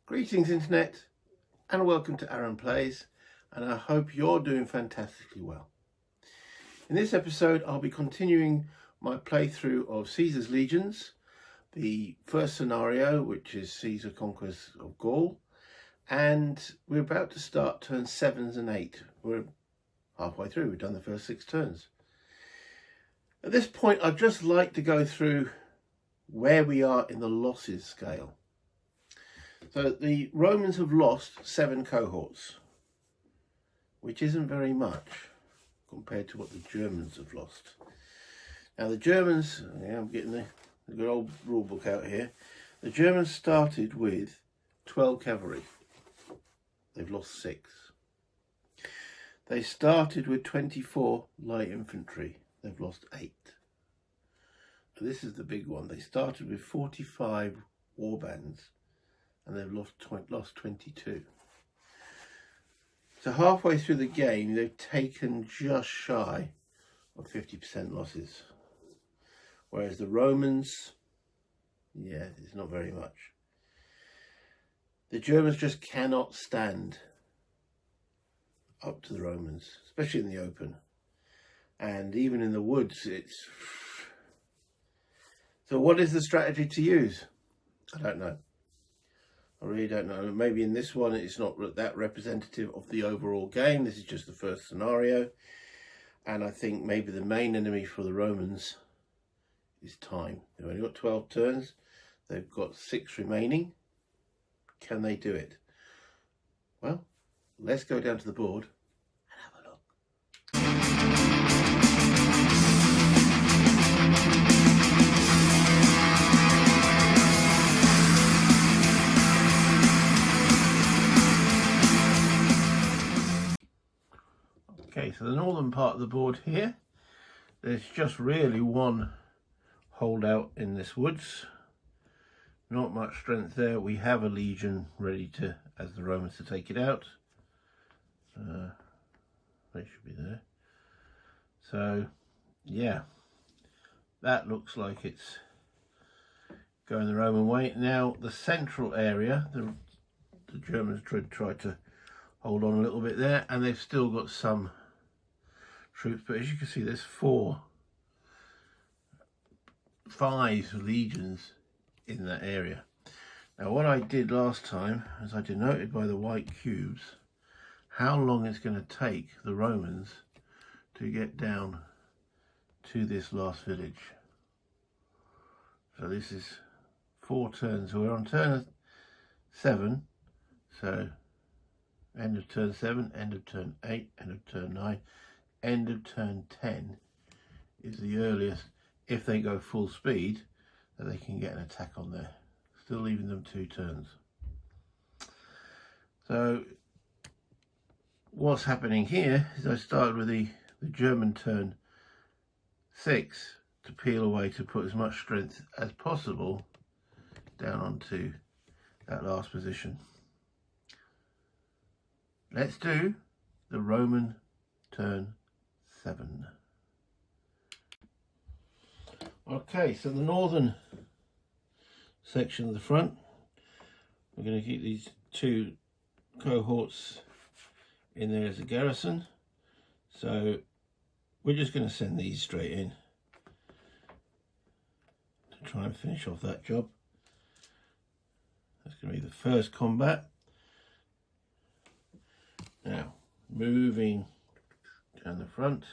Greetings Internet and welcome to Aaron Plays, and I hope you're doing fantastically well. In this episode I'll be continuing my playthrough of Caesar's Legions, the first scenario, which is Caesar Conquest of Gaul, and we're about to start turns 7 and 8. We're halfway through, we've done the first 6 turns. At this point I'd just like to go through where we are in the losses scale. So the Romans have lost 7 cohorts, which isn't very much compared to what the Germans have lost. Now the Germans, I'm getting the good old rule book out here. The Germans started with 12 cavalry. They've lost 6. They started with 24 light infantry. They've lost 8. This is the big one. They started with 45 warbands and they've lost 22. So halfway through the game, they've taken just shy of 50% losses. Whereas the Romans, it's not very much. The Germans just cannot stand up to the Romans, especially in the open. And even in the woods, it's... So what is the strategy to use? I don't know. I really don't know. Maybe in this one it's not that representative of the overall game. This is just the first scenario. And I think maybe the main enemy for the Romans is time. They've only got 12 turns. They've got 6 remaining. Can they do it? Well, let's go down to the board and have a look. Okay, so the northern part of the board here, there's just really one holdout in this woods. Not much strength there. We have a legion ready to, as the Romans, to take it out. They should be there. So, yeah, that looks like it's going the Roman way. Now, the central area, the Germans try to hold on a little bit there, and they've still got some troops, but as you can see, there's 5 legions in that area. Now what I did last time is I denoted by the white cubes how long it's going to take the Romans to get down to this last village. So this is 4 turns. So we're on turn 7, so end of turn 7, end of turn 8, end of turn 9, end of turn 10 is the earliest, if they go full speed, that they can get an attack on there, still leaving them 2 turns. So what's happening here is I started with the German turn 6 to peel away to put as much strength as possible down onto that last position. Let's do the Roman turn 7. Okay, so the northern section of the front, we're going to keep these 2 cohorts in there as a garrison. So we're just going to send these straight in to try and finish off that job. That's going to be the first combat. Now, moving down the front.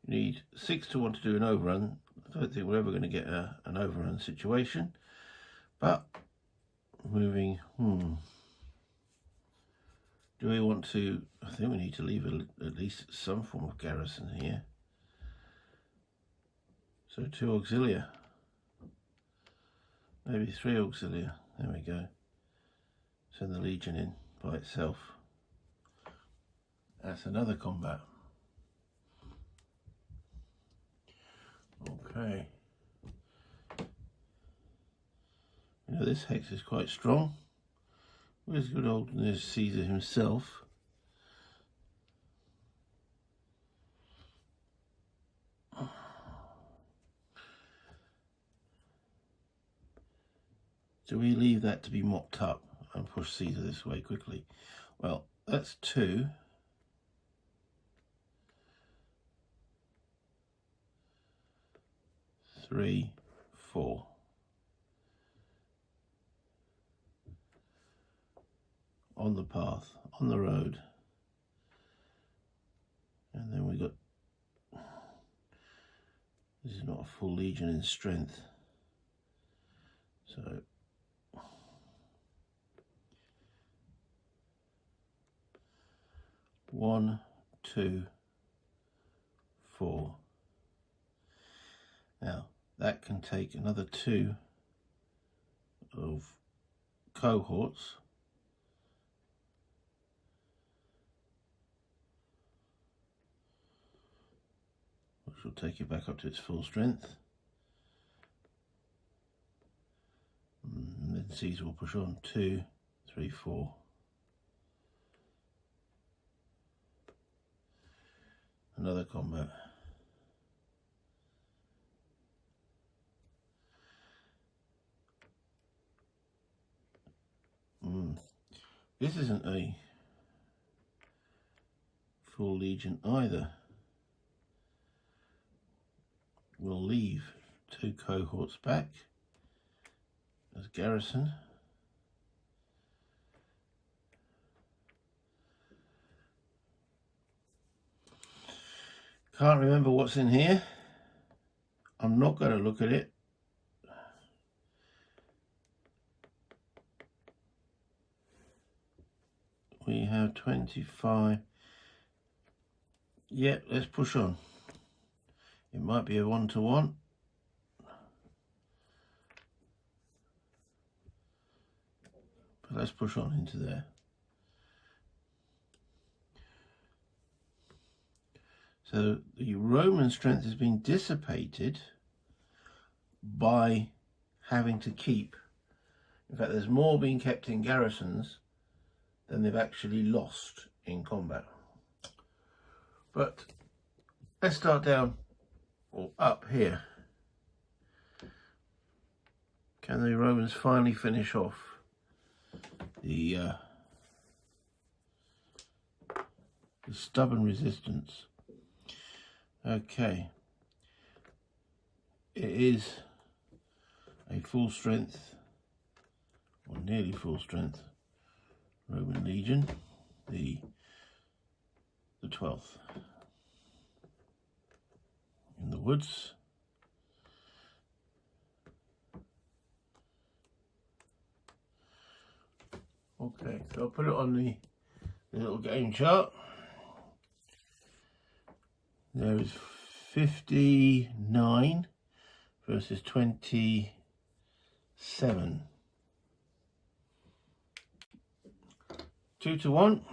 You need 6 to want to do an overrun. I don't think we're ever going to get an overrun situation. But moving, do we want to? I think we need to leave at least some form of garrison here. So 2 auxilia, maybe 3 auxilia. There we go. Send the legion in by itself. That's another combat. Okay. You know, this hex is quite strong. Where's good old Caesar himself? Do we leave that to be mopped up and push Caesar this way quickly? Well, that's 2. 3, 4. On the path, on the road. And then we got, this is not a full legion in strength. So, one, 2, 4. Now, that can take another 2 of cohorts. Which will take it back up to its full strength. And then Caesar will push on 2, 3, 4. Another combat. This isn't a full legion either. We'll leave 2 cohorts back as garrison. Can't remember what's in here. I'm not going to look at it. We have 25. Yeah, let's push on. It might be a 1-to-1. But let's push on into there. So the Roman strength has been dissipated by having to keep. In fact, there's more being kept in garrisons than they've actually lost in combat. But let's start down or up here. Can the Romans finally finish off the stubborn resistance? Okay, it is a full strength, or nearly full strength, Roman legion, the 12th, in the woods. Okay, so I'll put it on the little game chart. There is 59 versus 27. 2-to-1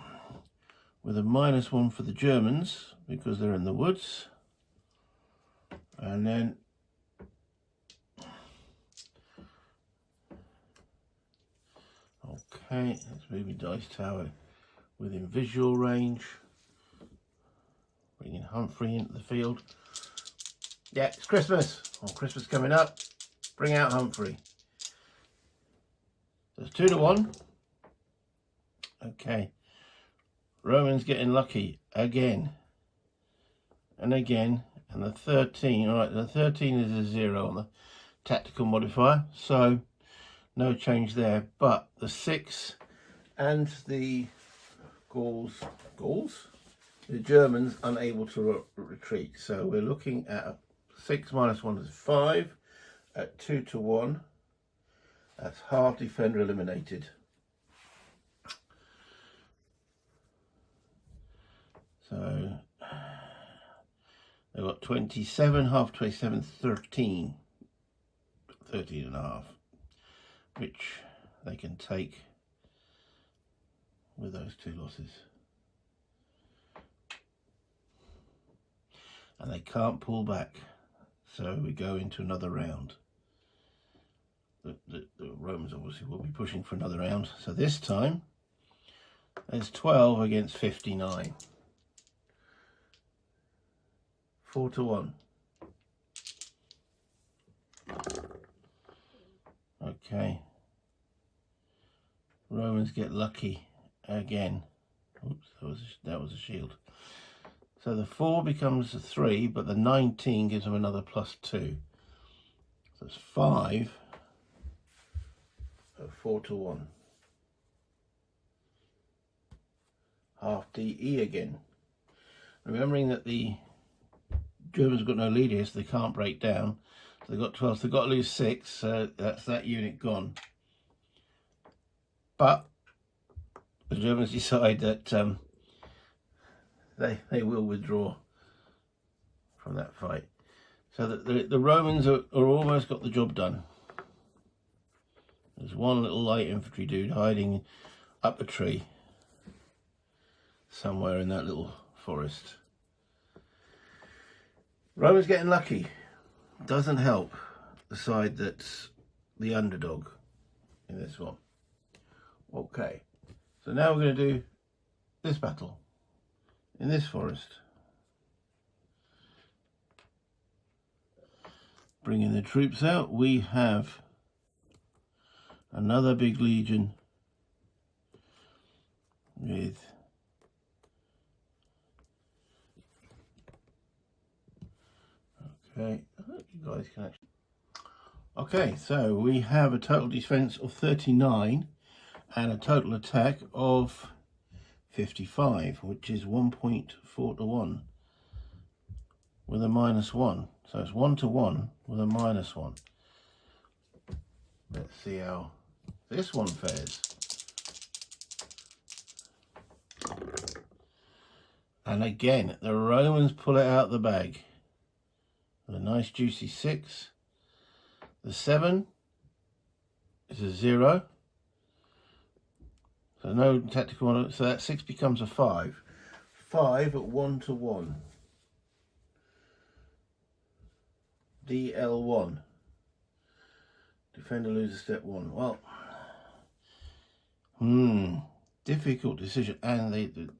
with a -1 for the Germans because they're in the woods. And then okay, let's move the dice tower within visual range. Bringing Humphrey into the field. Yeah, it's Christmas. Oh, Christmas coming up. Bring out Humphrey. So it's 2-to-1. Okay. Romans getting lucky again. And again. And the 13. Alright, the 13 is a 0 on the tactical modifier. So no change there. But the 6 and the Gauls? The Germans unable to retreat. So we're looking at 6 -1 is 5 at 2-to-1. That's half defender eliminated. So they've got 27, half 27, 13. 13.5, which they can take with those 2 losses. And they can't pull back, so we go into another round. The Romans obviously will be pushing for another round, so this time there's 12 against 59. 4-to-1. Okay, Romans get lucky again. Oops, that was a shield. So the 4 becomes a 3, but the 19 gives them another +2. So it's 5 at 4 to 1. Half DE again. Remembering that the Germans have got no leader here, so they can't break down. So they've got 12, so they've got to lose 6, so that's that unit gone. But the Germans decide that they will withdraw from that fight. So that the Romans are almost got the job done. There's one little light infantry dude hiding up a tree somewhere in that little forest. Romans getting lucky doesn't help the side that's the underdog in this one. Okay, so now we're going to do this battle in this forest. Bringing the troops out, we have another big legion with okay, I hope you guys can actually. Okay, so we have a total defense of 39 and a total attack of 55, which is 1.4 to 1 with a -1. So it's 1 to 1 with a -1. Let's see how this one fares. And again, the Romans pull it out the bag. A nice juicy 6. The 7 is a 0. So no tactical one. So that 6 becomes a 5. 5 at 1 to 1. DL1. Defender loses step 1. Well, difficult decision, and the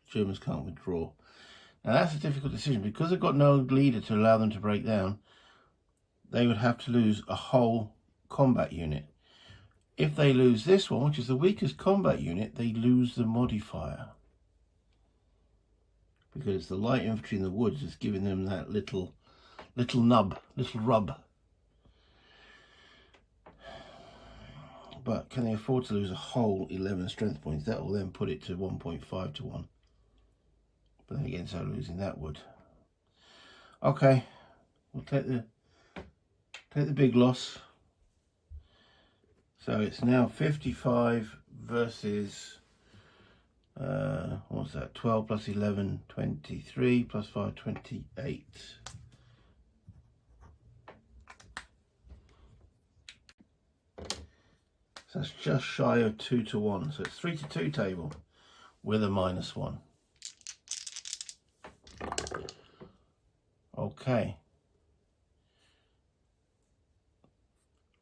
Germans can't withdraw. Now that's a difficult decision because they've got no leader to allow them to break down. They would have to lose a whole combat unit. If they lose this one, which is the weakest combat unit, they lose the modifier. Because it's the light infantry in the woods that's giving them that little rub. But can they afford to lose a whole 11 strength points? That will then put it to 1.5 to 1. But then again, so losing that would. Okay, we'll take the big loss. So it's now 55 versus what's that? 12 plus 11, 23 plus 5, 28. So that's just shy of 2 to 1. So it's 3 to 2 table with a -1. Okay.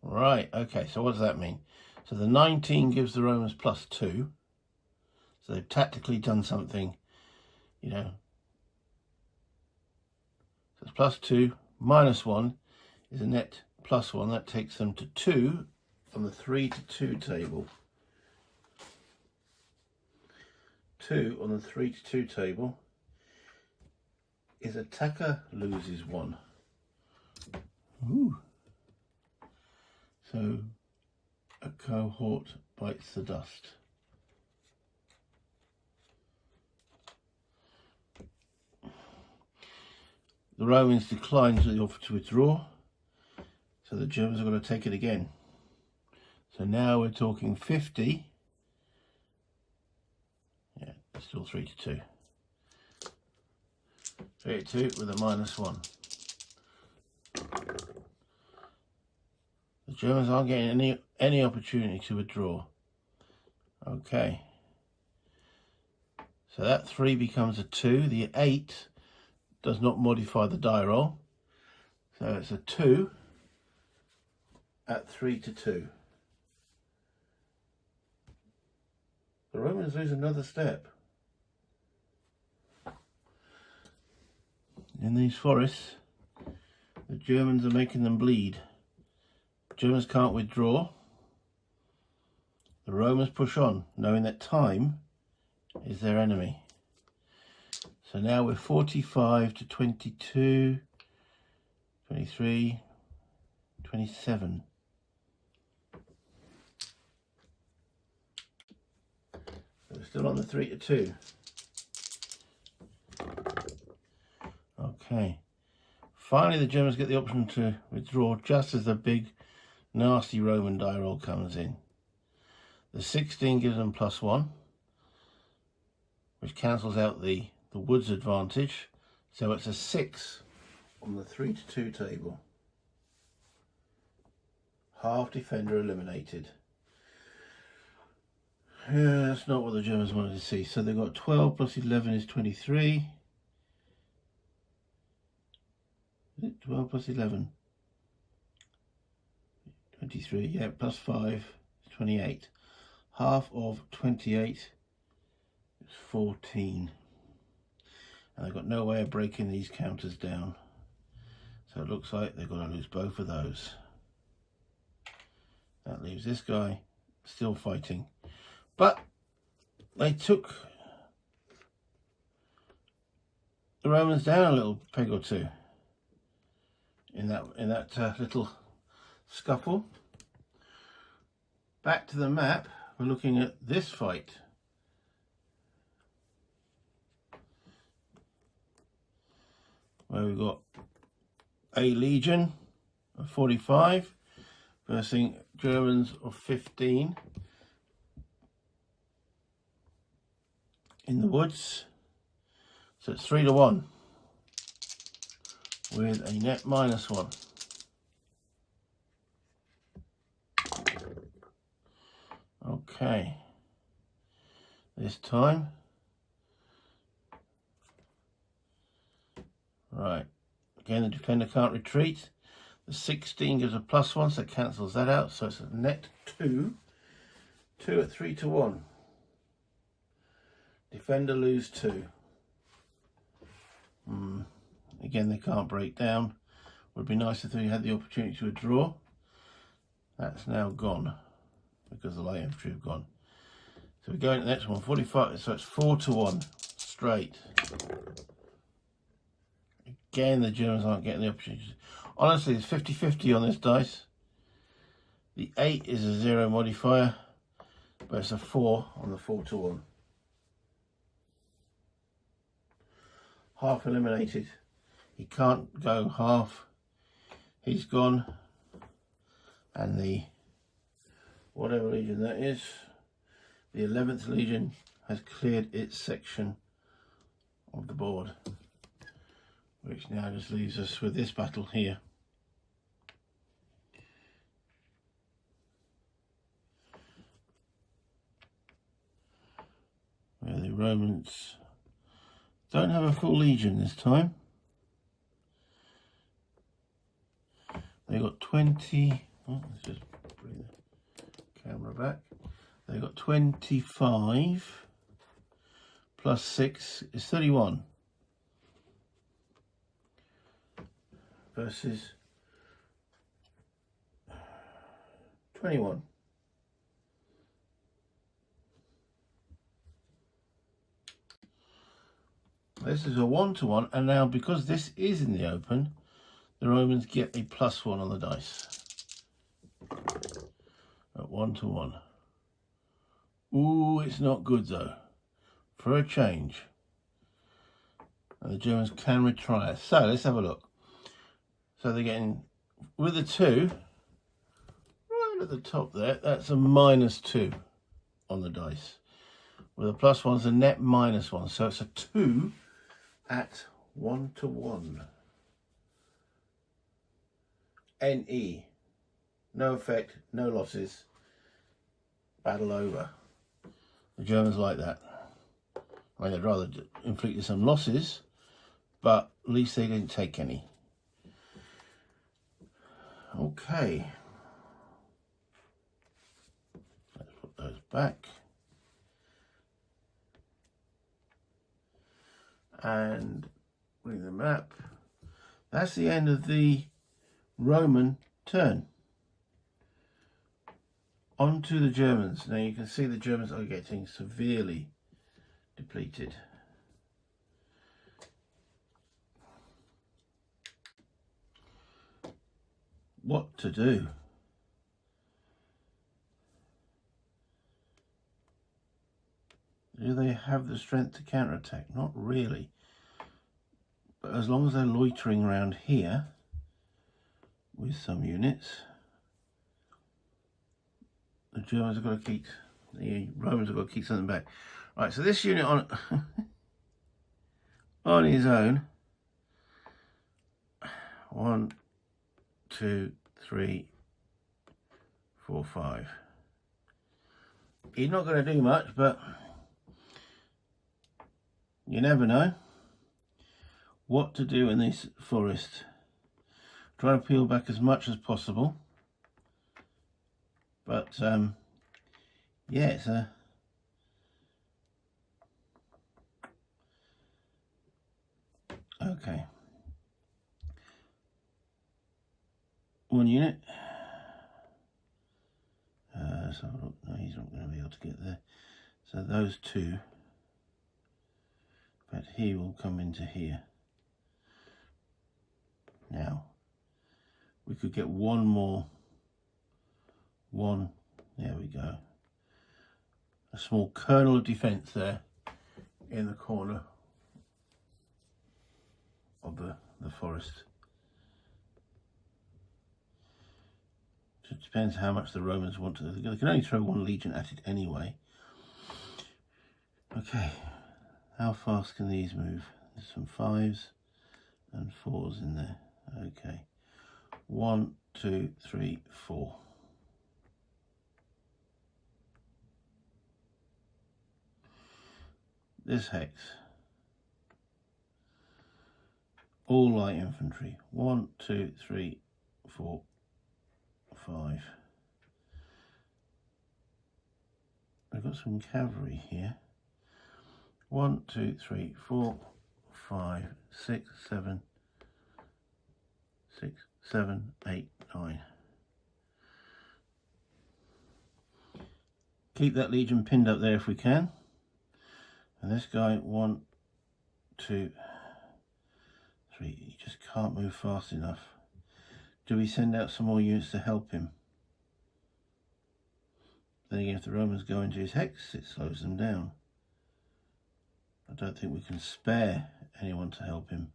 Right, okay, so what does that mean? So the 19 gives the Romans +2. So they've tactically done something, you know. So it's +2, -1 is a net +1. That takes them to 2 on the 3 to 2 table. 2 on the 3 to 2 table is attacker loses 1. Ooh. So a cohort bites the dust. The Romans decline to the offer to withdraw, so the Germans are going to take it again. So now we're talking 50. Yeah, it's still 3 to 2. 3 to 2 with a -1. The Germans aren't getting any opportunity to withdraw. Okay. So that 3 becomes a 2. The 8 does not modify the die roll. So it's a 2 at 3 to 2. The Romans lose another step. In these forests, the Germans are making them bleed. Germans can't withdraw. the Romans push on, knowing that time is their enemy. So now we're 45 to 22, 23, 27. We're still on the 3 to 2. Okay. Finally, the Germans get the option to withdraw just as the big, nasty Roman die roll comes in. The 16 gives them +1, which cancels out the woods advantage. So it's a 6 on the 3 to 2 table. Half defender eliminated. Yeah, that's not what the Germans wanted to see. So they've got 12 plus 11 is 23. 12 plus 11. 23, yeah, plus 5 is 28. Half of 28 is 14. And they've got no way of breaking these counters down. So it looks like they've got to lose both of those. That leaves this guy still fighting. But they took the Romans down a little peg or two in that little scuffle. Back to the map, we're looking at this fight. Where we've got a legion of 45 versus Germans of 15 in the woods. So it's 3 to 1 with a net -1. Okay, this time, right, again the defender can't retreat. The 16 gives a +1, so it cancels that out, so it's a net 2. 2 at 3 to 1. Defender lose 2. Again, they can't break down. Would be nice if they had the opportunity to withdraw. That's now gone because the light infantry have gone. So we go into the next one, 45, so it's 4 to 1 straight. Again, the Germans aren't getting the opportunity. Honestly, it's 50-50 on this dice. The 8 is a 0 modifier, but it's a 4 on the 4 to 1. Half eliminated. He can't go half. He's gone. And the, whatever legion that is, the 11th Legion has cleared its section of the board, which now just leaves us with this battle here. Where the Romans don't have a full legion this time. They got 20. Oh, let's just bring the camera back. They got 25 plus 6 is 31 versus 21. This is a 1 to 1, and now because this is in the open, the Romans get a +1 on the dice. At 1 to 1. Ooh, it's not good though. For a change. And the Germans can retry it. So let's have a look. So they're getting, with the 2, right at the top there, that's a -2 on the dice. With a +1 is a net -1. So it's a 2 at 1 to 1. NE. No effect, no losses. Battle over. The Germans like that. I mean, they'd rather inflict some losses, but at least they didn't take any. Okay. Let's put those back. And bring the map. That's the end of the Roman turn. On to the Germans. Now you can see the Germans are getting severely depleted. What to do? Do they have the strength to counterattack? Not really. But as long as they're loitering around here with some units, the Germans have got to keep, the Romans have got to keep something back. Right, so this unit on on his own, 1, 2, 3, 4, 5. He's not going to do much, but you never know what to do in this forest. Try to peel back as much as possible, but yeah, it's a okay. One unit. So no, he's not going to be able to get there. So those two, but he will come into here. Now we could get one more. There we go. A small kernel of defence there in the corner of the forest. It depends how much the Romans want to. They can only throw one legion at it anyway. Okay, how fast can these move? There's some 5s and 4s in there. Okay, 1, 2, 3, 4. This hex, all light infantry. 1, 2, 3, 4, 5. I've got some cavalry here. 1, 2, 3, 4, 5, 6, 7, 6, 7, 8, 9. Keep that legion pinned up there if we can. And this guy, 1, 2, 3. He just can't move fast enough. Do we send out some more units to help him? Then again, if the Romans go into his hex, it slows them down. I don't think we can spare anyone to help him.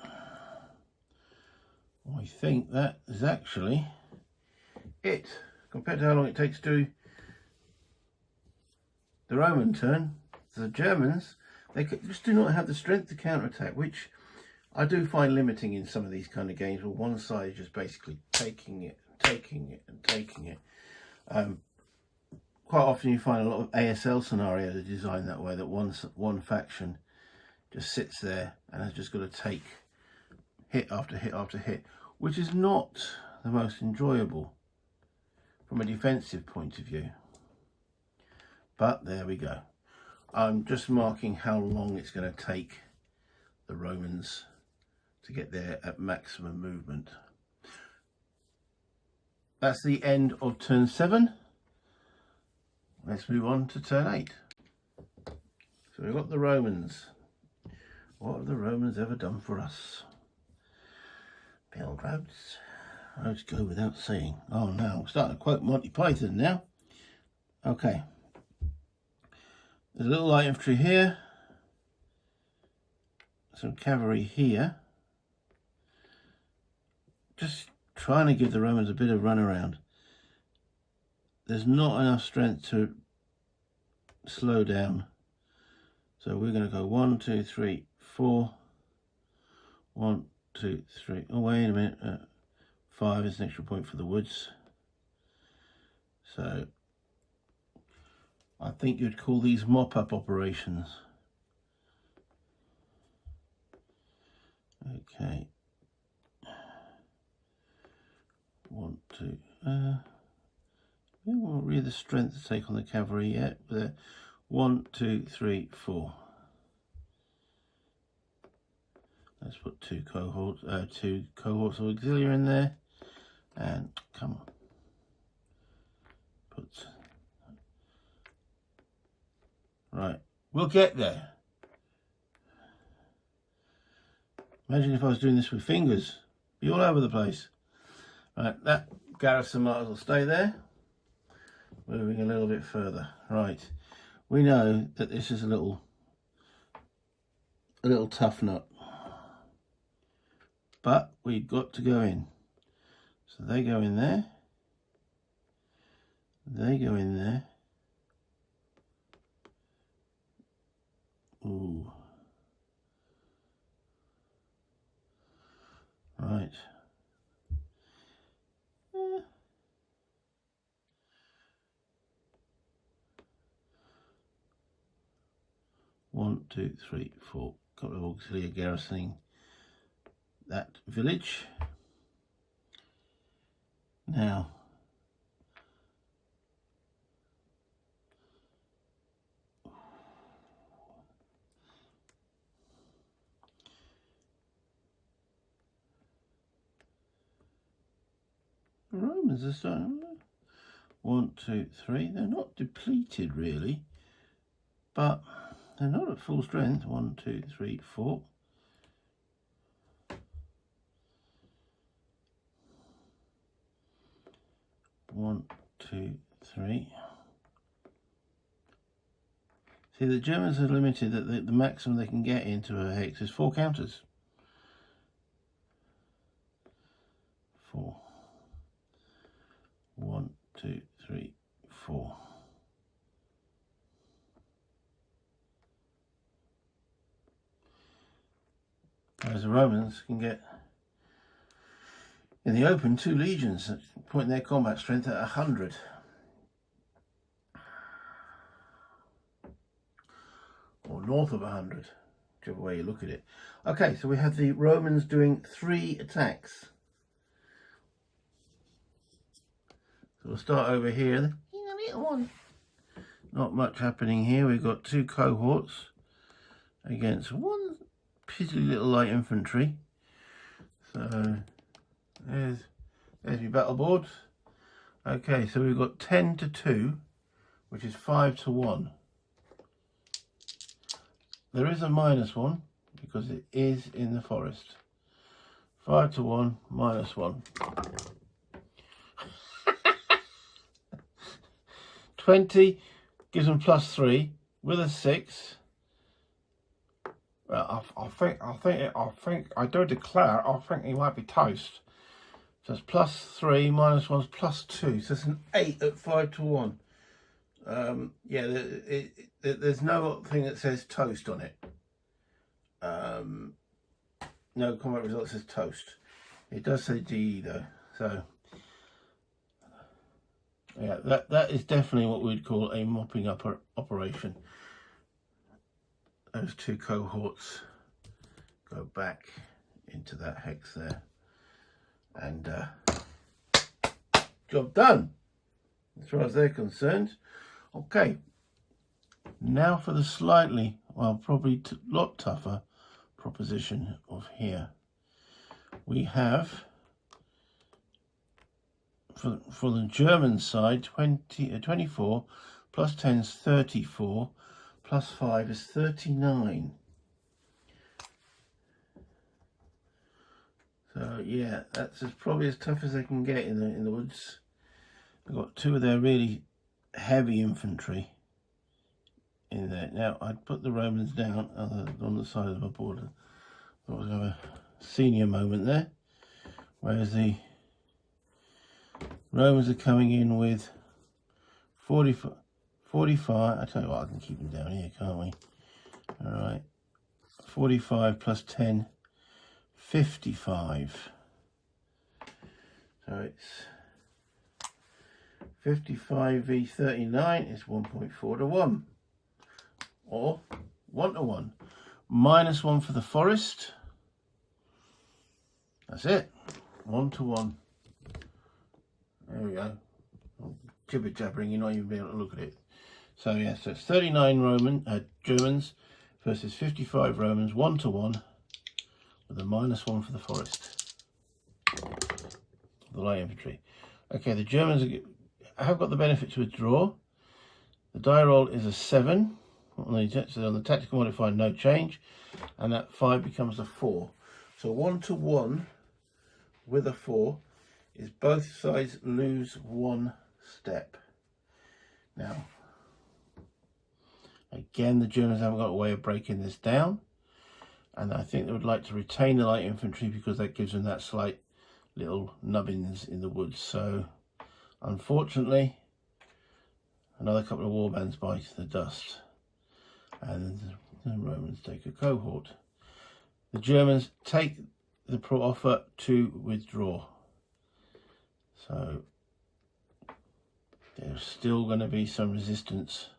I think that is actually it. Compared to how long it takes to do the Roman turn, the Germans, they just do not have the strength to counterattack, which I do find limiting in some of these kind of games where one side is just basically taking it, taking it and taking it. Quite often you find a lot of ASL scenarios are designed that way, that one faction just sits there and has just got to take hit after hit after hit, which is not the most enjoyable from a defensive point of view. But there we go. I'm just marking how long it's going to take the Romans to get there at maximum movement. That's the end of turn 7. Let's move on to turn 8. So we've got the Romans. What have the Romans ever done for us? Build roads. Roads go without saying. Oh no, I'm starting to quote Monty Python now. Okay. There's a little light infantry here. Some cavalry here. Just trying to give the Romans a bit of run around. There's not enough strength to slow down. So we're going to go 1, 2, 3, 4. 1, 2, 3. Oh, wait a minute. 5 is an extra point for the woods. So I think you'd call these mop-up operations. Okay. 1, 2. We won't really the strength to take on the cavalry yet. But 1, 2, 3, 4. Let's put two cohorts of auxiliary in there, And come on. Right, we'll get there. Imagine if I was doing this with fingers. Be all over the place. Right, that garrison might as well stay there. Moving a little bit further. Right, we know that this is a little tough nut, but we've got to go in. So they go in there. They go in there. Ooh. Right. 1, 2, 3, 4. Couple of auxiliary garrisoning that village. Now, the Romans are starting. 1, 2, 3. They're not depleted really, but they're not at full strength. 1, 2, 3, 4. One, two, three. See, the Germans are limited that the maximum they can get into a hex is 4 counters. 4. 1, 2, 3, 4. Whereas the Romans can get in the open 2 legions, pointing their combat strength at 100. Or north of 100, whichever way you look at it. Okay, so we have the Romans doing 3 attacks. So we'll start over here. The little one. Not much happening here. We've got 2 cohorts against 1 piddly little light infantry. So there's your battle board. Okay, so we've got 10 to 2, which is 5 to 1. There is a -1 because it is in the forest. 5 to 1, -1. 20 gives them +3 with a 6. Well, I don't declare. I think he might be toast. So it's +3, -1's +2. So it's an 8 at 5 to 1. Yeah, there's no thing that says toast on it. No combat result says toast. It does say GE though. So yeah, that is definitely what we'd call a mopping up operation. Those 2 cohorts go back into that hex there, and job done as far as they're concerned. Okay, now for the slightly, well, probably a lot tougher proposition of here. We have for the German side 24 plus 10 is 34 plus 5 is 39. So yeah, that's probably as tough as they can get in the woods. I've got 2 of their really heavy infantry in there. Now I'd put the Romans down on the side of my border. I was going to have a senior moment there, whereas the Romans are coming in with 45. I tell you what, I can keep them down here, can't we? All right, 45 plus 10, 55. So it's 55 v 39 is 1.4 to 1, or 1 to 1. -1 for the forest. That's it. 1 to 1. There we go. Jibber jabbering, you're not even be able to look at it. So yeah, so it's 39 Germans versus 55 Romans, 1 to 1, with a -1 for the forest. the light infantry. Okay, the Germans have got the benefit to withdraw. The die roll is a 7. So on the tactical modifier, no change. And that 5 becomes a 4. So 1-to-1 with a 4 is both sides lose 1 step. Now, again, the Germans haven't got a way of breaking this down. And I think they would like to retain the light infantry because that gives them that slight little nubbins in the woods. So, unfortunately, another couple of warbands bite the dust. And the Romans take a cohort. The Germans take the offer to withdraw. So there's still going to be some resistance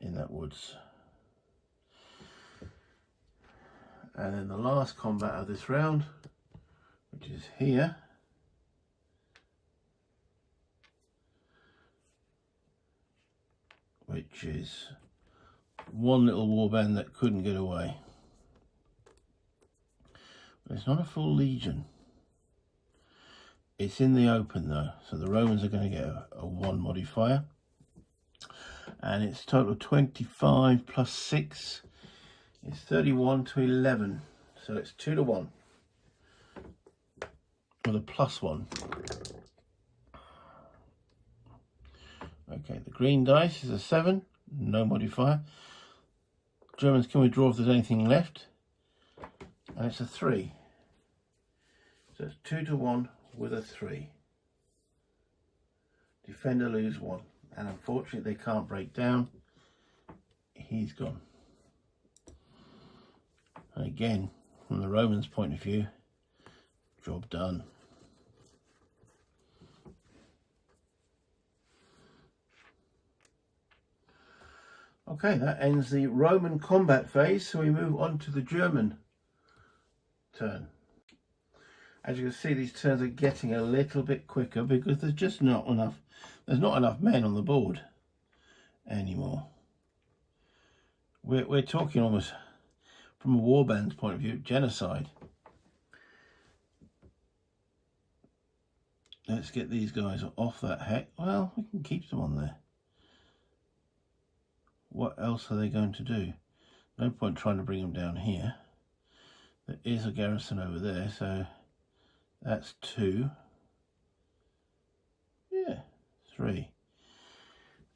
in that woods. And then the last combat of this round, which is here, which is one little warband that couldn't get away. But it's not a full legion. It's in the open though, so the Romans are going to get a 1 modifier. And it's total of 25 plus 6 is 31 to 11. So it's 2-to-1 with a +1. Okay, the green dice is a 7, no modifier. Germans can withdraw if there's anything left. And it's a 3. So it's 2-to-1 with a 3. Defender lose 1. And unfortunately they can't break down. He's gone. And again, from the Romans' point of view, job done. Okay, that ends the Roman combat phase, so we move on to the German turn. As you can see, these turns are getting a little bit quicker because there's just not enough men on the board anymore. We're talking almost, from a warband's point of view, genocide. Let's get these guys off that heck. Well, we can keep them on there. What else are they going to do? No point trying to bring them down here. There is a garrison over there, so that's 2. Yeah, 3.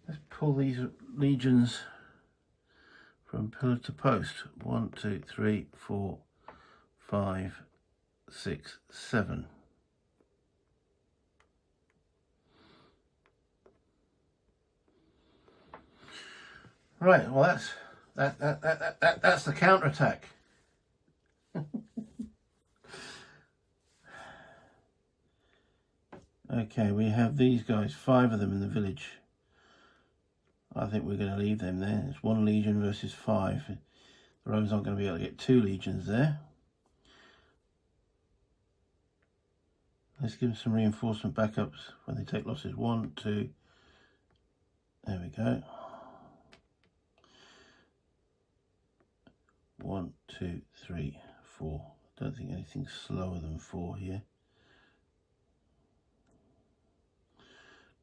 Let's pull these legions from pillar to post. 1, 2, 3, 4, 5, 6, 7. Right, well that's the counterattack. Okay, we have these guys, 5 of them in the village. I think we're going to leave them there. It's 1 legion versus 5. The Romans aren't going to be able to get 2 legions there. Let's give them some reinforcement backups when they take losses. 1, 2. There we go. 1, 2, 3, 4. I don't think anything's slower than 4 here.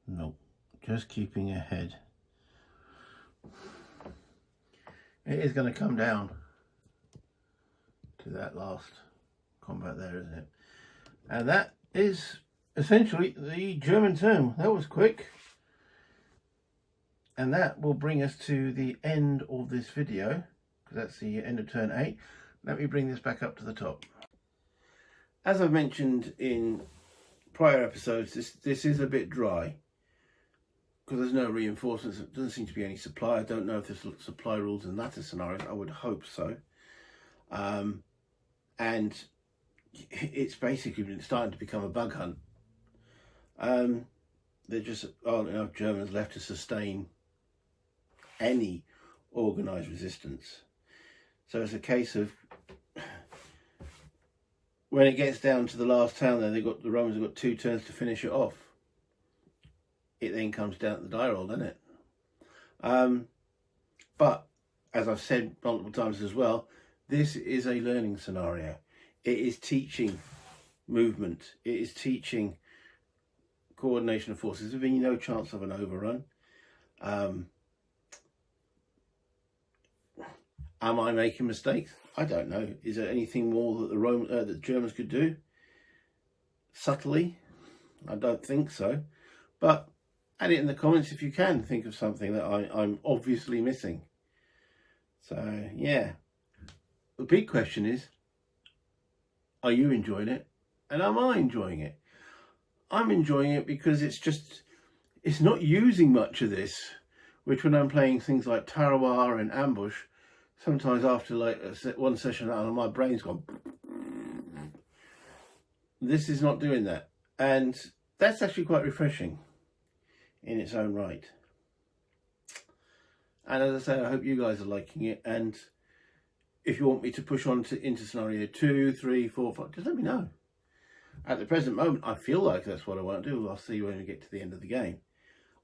Nope, just keeping ahead. It is going to come down to that last combat there, isn't it? And that is essentially the German turn. That was quick. And that will bring us to the end of this video, because that's the end of turn 8. Let me bring this back up to the top. As I've mentioned in prior episodes, this is a bit dry because there's no reinforcements. There doesn't seem to be any supply. I don't know if there's supply rules in that scenario. I would hope so. And it's basically been starting to become a bug hunt. There just aren't enough Germans left to sustain any organised resistance. So it's a case of, when it gets down to the last town there, the Romans have got 2 turns to finish it off. It then comes down to the die roll, doesn't it? But as I've said multiple times as well, this is a learning scenario. It is teaching movement. It is teaching coordination of forces. There's been no chance of an overrun. Am I making mistakes? I don't know. Is there anything more that the Germans could do? Subtly? I don't think so. But add it in the comments if you can think of something that I'm obviously missing. So, yeah. The big question is, are you enjoying it? And am I enjoying it? I'm enjoying it because it's not using much of this, which when I'm playing things like Terroir and Ambush, sometimes after like one session, my brain's gone. This is not doing that. And that's actually quite refreshing in its own right. And as I say, I hope you guys are liking it. And if you want me to push on into scenario 2, 3, 4, 5, just let me know. At the present moment, I feel like that's what I want to do. I'll see when we get to the end of the game.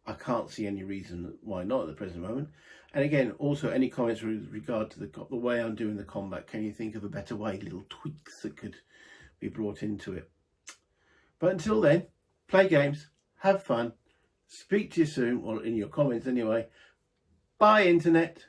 I can't see any reason why not at the present moment. And again, also any comments with regard to the way I'm doing the combat. Can you think of a better way, little tweaks that could be brought into it? But until then, play games, have fun, speak to you soon, or in your comments anyway. Bye, Internet.